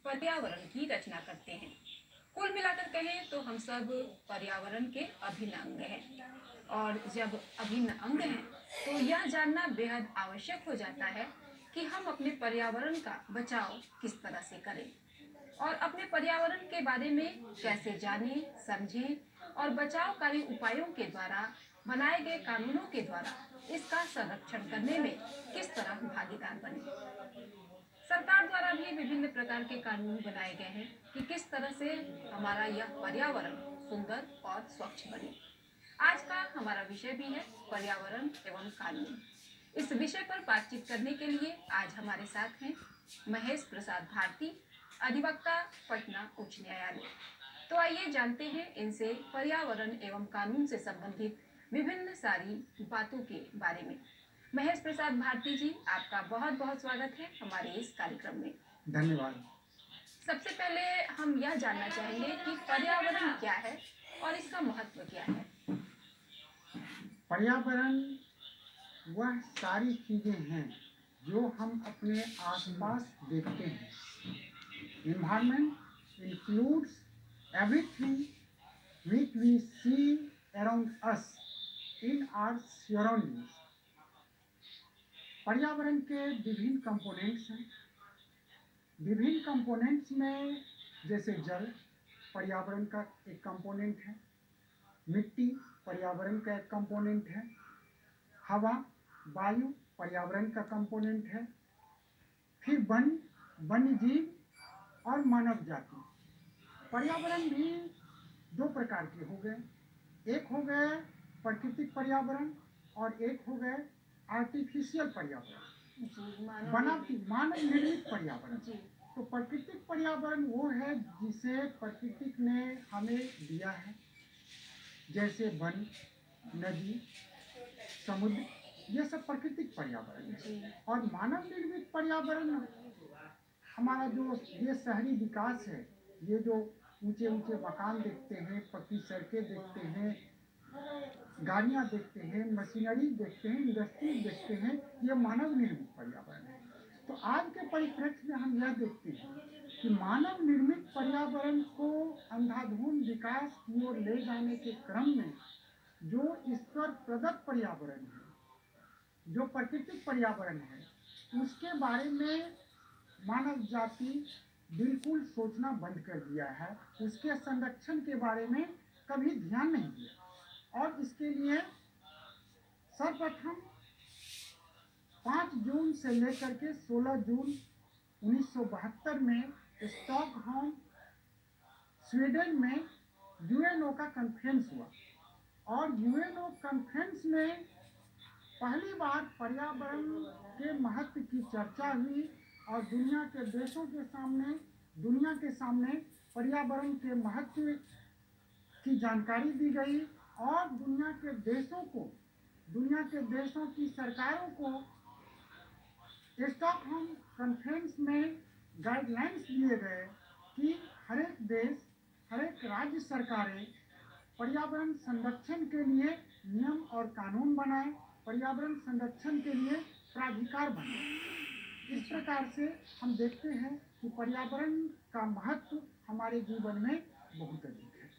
पर्यावरण की रचना करते हैं। कुल मिलाकर कहें तो हम सब पर्यावरण के अभिन्न अंग हैं। और जब अभिन्न अंग हैं तो यह जानना बेहद आवश्यक हो जाता है कि हम अपने पर्यावरण का बचाव किस तरह से करें और अपने पर्यावरण के बारे में कैसे जानें, समझें और बचावकारी उपायों के द्वारा बनाए गए कानूनों के द्वारा इसका संरक्षण करने में किस तरह भागीदार बने। सरकार द्वारा भी विभिन्न प्रकार के कानून बनाए गए हैं कि किस तरह से हमारा यह पर्यावरण सुंदर और स्वच्छ बने। आज का हमारा विषय भी है पर्यावरण एवं कानून। इस विषय पर बातचीत करने के लिए आज हमारे साथ हैं महेश प्रसाद भारती, अधिवक्ता, पटना उच्च न्यायालय। तो आइए जानते हैं इनसे पर्यावरण एवं कानून से संबंधित विभिन्न सारी बातों के बारे में। महेश प्रसाद भारती जी, आपका बहुत बहुत स्वागत है हमारे इस कार्यक्रम में। धन्यवाद। सबसे पहले हम यह जानना चाहेंगे कि पर्यावरण क्या है और इसका महत्व क्या है। पर्यावरण वह सारी चीजें हैं जो हम अपने आसपास देखते हैं। Environment includes everything which we see around us in our surroundings. पर्यावरण के विभिन्न कंपोनेंट्स हैं। विभिन्न कंपोनेंट्स में जैसे जल पर्यावरण का एक कंपोनेंट है, मिट्टी पर्यावरण का एक कंपोनेंट है, हवा वायु पर्यावरण का कंपोनेंट है, फिर वन वन्य जीव और मानव जाति। पर्यावरण भी दो प्रकार के हो गए, एक हो गए प्राकृतिक पर्यावरण और एक हो गए आर्टिफिशियल पर्यावरण, बनावटी मानव निर्मित पर्यावरण। तो प्राकृतिक पर्यावरण वो है जिसे प्रकृति ने हमें दिया है, जैसे वन, नदी, समुद्र, ये सब प्राकृतिक पर्यावरण है। और मानव निर्मित पर्यावरण हमारा जो ये शहरी विकास है, ये जो ऊंचे ऊंचे मकान देखते हैं, पक्की सड़कें देखते हैं, गाड़ियां देखते हैं, मशीनरी देखते हैं, इंडस्ट्री देखते हैं, ये मानव निर्मित पर्यावरण है। तो आज के परिप्रेक्ष्य में हम यह देखते हैं कि मानव निर्मित पर्यावरण को अंधाधुंध विकास की ओर ले जाने के क्रम में जो ईश्वर प्रदत्त पर्यावरण है, जो प्राकृतिक पर्यावरण है, उसके बारे में मानव जाति बिल्कुल सोचना बंद कर दिया है। उसके संरक्षण के बारे में कभी ध्यान नहीं दिया। और इसके लिए सर्वप्रथम 5 जून से लेकर के 16 जून 1972 में स्टॉकहोम स्वीडन में यूएनओ का कॉन्फ्रेंस हुआ। और यूएनओ कॉन्फ्रेंस में पहली बार पर्यावरण के महत्व की चर्चा हुई और दुनिया के सामने पर्यावरण के महत्व की जानकारी दी गई और दुनिया के देशों की सरकारों को स्टॉकहोम कॉन्फ्रेंस में गाइडलाइंस दिए गए कि हर एक देश, हर एक राज्य सरकारें पर्यावरण संरक्षण के लिए नियम और कानून बनाएं, पर्यावरण संरक्षण के लिए प्राधिकार बनाएं। इस प्रकार से हम देखते हैं कि पर्यावरण का महत्व हमारे जीवन में बहुत अधिक है।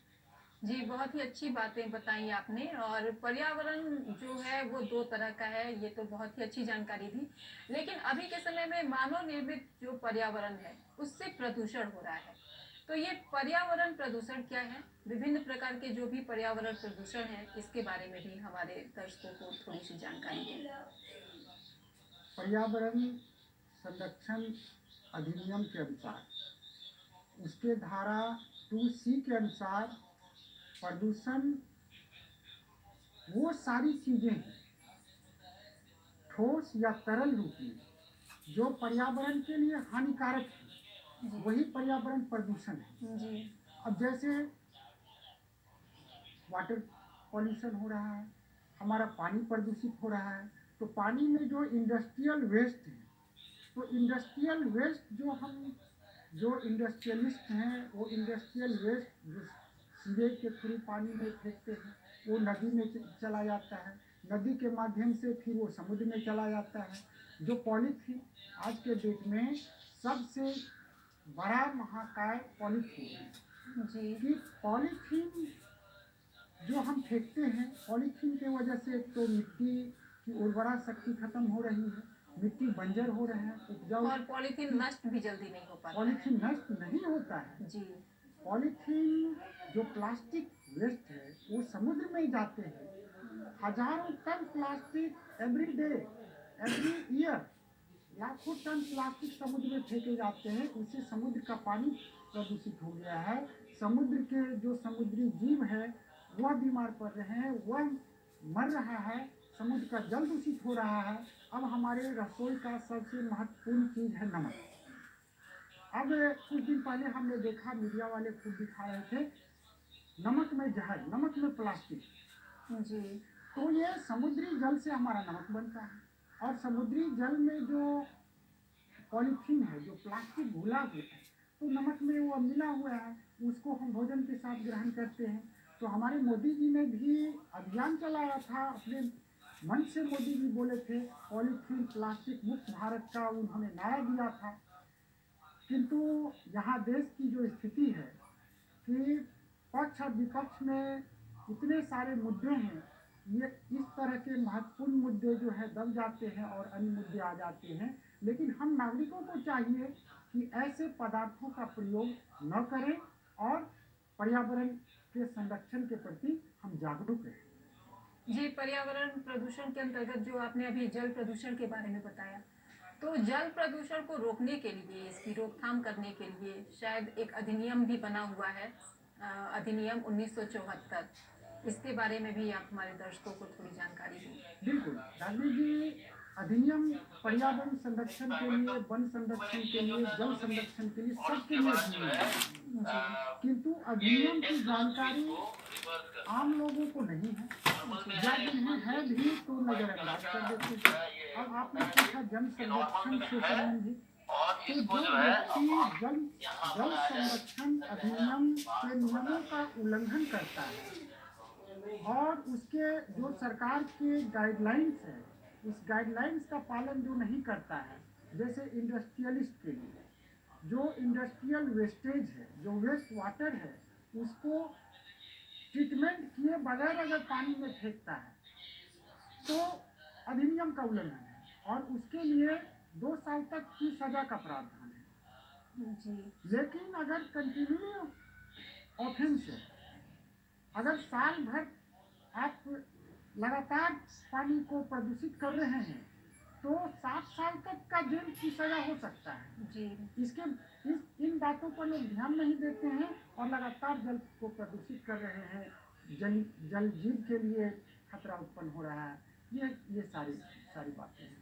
जी, बहुत ही अच्छी बातें बताई आपने। और पर्यावरण जो है वो 2 तरह का है, ये तो बहुत ही अच्छी जानकारी थी। लेकिन अभी के समय में मानव निर्मित जो पर्यावरण है उससे प्रदूषण हो रहा है। तो ये पर्यावरण प्रदूषण क्या है, विभिन्न प्रकार के जो भी पर्यावरण प्रदूषण है, इसके बारे में भी हमारे दर्शकों को थोड़ी सी जानकारी दें। पर्यावरण संरक्षण अधिनियम के अनुसार, उसके धारा 2C के अनुसार प्रदूषण वो सारी चीजें हैं ठोस या तरल रूप में जो पर्यावरण के लिए हानिकारक है, वही पर्यावरण प्रदूषण है। अब जैसे वाटर पॉल्यूशन हो रहा है, हमारा पानी प्रदूषित हो रहा है, तो पानी में जो इंडस्ट्रियल वेस्ट है, तो इंडस्ट्रियल वेस्ट जो इंडस्ट्रियलिस्ट हैं, वो इंडस्ट्रियल वेस्ट जो सीवेज के थ्रू पानी में फेंकते हैं, वो नदी में चला जाता है, नदी के माध्यम से फिर वो समुद्र में चला जाता है। जो पॉलीथीन आज के डेट में सबसे बड़ा महाकाय पॉलीथीन, जी कि पॉलीथीन जो हम फेंकते हैं, पॉलीथीन के वजह से एक तो मिट्टी की उर्वरा शक्ति खत्म हो रही है, मिट्टी बंजर हो रहे हैं, उपजाऊ। और पॉलीथीन नष्ट भी जल्दी नहीं हो पाता है। पॉलीथीन नष्ट नहीं होता है। जी पॉलीथीन जो प्लास्टिक वेस्ट है वो समुद्र में ही जाते हैं। हजारों ton plastic every day, every year, लाखों टन प्लास्टिक समुद्र में फेंके जाते हैं। उससे समुद्र का पानी प्रदूषित हो गया है। समुद्र के जो समुद्री जीव है वह बीमार पड़ रहे हैं, वह मर रहा है, समुद्र का जल दूषित हो रहा है। अब हमारे रसोई का सबसे महत्वपूर्ण चीज है नमक। अब कुछ दिन पहले हमने देखा, मीडिया वाले खुद दिखा रहे थे, नमक में जहर, नमक में प्लास्टिक। जी तो ये समुद्री जल से हमारा नमक बनता है, और समुद्री जल में जो पॉलीथीन है, जो प्लास्टिक घुला हुआ है, तो नमक में वो मिला हुआ है, उसको हम भोजन के साथ ग्रहण करते हैं। तो हमारे मोदी जी ने भी अभियान चलाया था, अपने मन से मोदी जी बोले थे, पॉलीथीन प्लास्टिक मुक्त भारत का उन्होंने नारा दिया था। किंतु यहाँ देश की जो स्थिति है कि पक्ष और विपक्ष में इतने सारे मुद्दे हैं, ये इस तरह के महत्वपूर्ण मुद्दे जो है दब जाते हैं और अन्य मुद्दे आ जाते हैं। लेकिन हम नागरिकों को चाहिए कि ऐसे पदार्थों का प्रयोग न करें और पर्यावरण के संरक्षण के प्रति हम जागरूक रहें। जी पर्यावरण प्रदूषण के अंतर्गत जो आपने अभी जल प्रदूषण के बारे में बताया, तो जल प्रदूषण को रोकने के लिए, इसकी रोकथाम करने के लिए शायद एक अधिनियम भी बना हुआ है, अधिनियम 1974। इसके बारे में भी आप हमारे दर्शकों को थोड़ी जानकारी दें। बिल्कुल गांधी जी अधिनियम पर्यावरण संरक्षण के लिए, वन संरक्षण के लिए, जल संरक्षण के लिए, सबके लिए अधिनियम है। जी किंतु अधिनियम की जानकारी आम लोगों को नहीं है, या जिन्हें है भी तो नजरअंदाज कर देते हैं। अब आपने पूछा जल संरक्षण से संबंधित, तो जो व्यक्ति जल जल संरक्षण अधिनियम के नियमों का उल्लंघन करता है और उसके जो सरकार के गाइडलाइंस है, उस गाइडलाइंस का पालन जो नहीं करता है, जैसे इंडस्ट्रियलिस्ट के लिए जो इंडस्ट्रियल वेस्टेज है, जो वेस्ट वाटर है, उसको ट्रीटमेंट किए बगैर अगर पानी में फेंकता है तो अधिनियम का उल्लंघन है, और उसके लिए 2 साल तक की सजा का प्रावधान है। जी लेकिन अगर कंटिन्यू ऑफेंस है, अगर साल भर आप लगातार पानी को प्रदूषित कर रहे हैं, तो 7 साल तक का जेल की सजा हो सकता है। जी इन बातों पर लोग ध्यान नहीं देते हैं और लगातार जल को प्रदूषित कर रहे हैं। जल जीव के लिए खतरा उत्पन्न हो रहा है। ये सारी बातें हैं।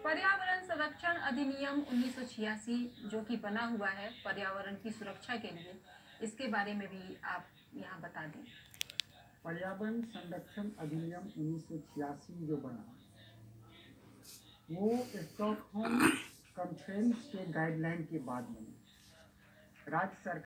पर्यावरण संरक्षण अधिनियम 1986 जो कि बना हुआ है पर्यावरण की सुरक्षा के लिए, इसके बारे में भी आप यहाँ बता दें। पर्यावरण संरक्षण अधिनियम 1986 जो बना, वो स्टॉकहोम कॉन्फ्रेंस के गाइडलाइन के बाद बनी। राज्य सरकार